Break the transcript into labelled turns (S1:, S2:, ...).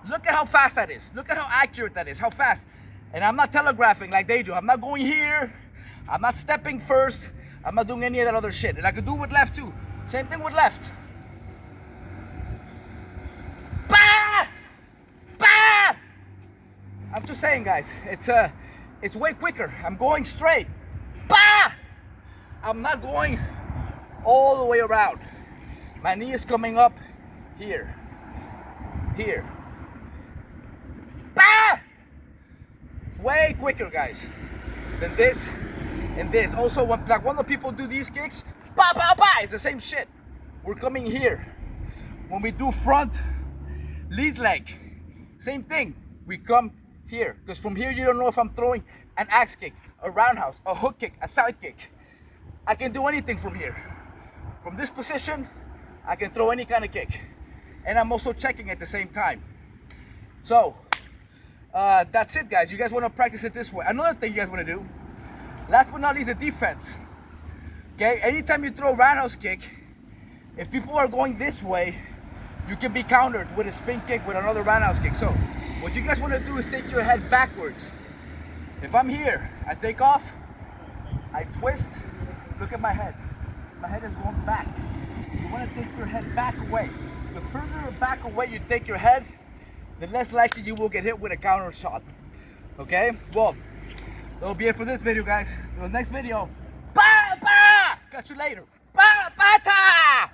S1: Look at how fast that is. Look at how accurate that is, how fast. And I'm not telegraphing like they do. I'm not going here. I'm not stepping first. I'm not doing any of that other shit. And I could do with left too. Same thing with left. Bah! Bah! I'm just saying, guys, it's way quicker. I'm going straight. Bah! I'm not going all the way around. My knee is coming up here. Here. Bah! Way quicker, guys, than this and this. Also, when the people do these kicks, bah, bah, bah, it's the same shit. We're coming here. When we do front lead leg, same thing. We come here, because from here you don't know if I'm throwing an axe kick, a roundhouse, a hook kick, a side kick. I can do anything from here. From this position, I can throw any kind of kick. And I'm also checking at the same time. So, that's it, guys. You guys want to practice it this way. Another thing you guys want to do, last but not least, the defense. Okay, anytime you throw a roundhouse kick, if people are going this way, you can be countered with a spin kick with another roundhouse kick. So, what you guys want to do is take your head backwards. If I'm here, I take off, I twist, look at my head. My head is going back. You want to take your head back away. The further back away you take your head, the less likely you will get hit with a counter shot. Okay? Well, that'll be it for this video, guys. For the next video, bah, bah! Catch you later. Bah, bah, ta!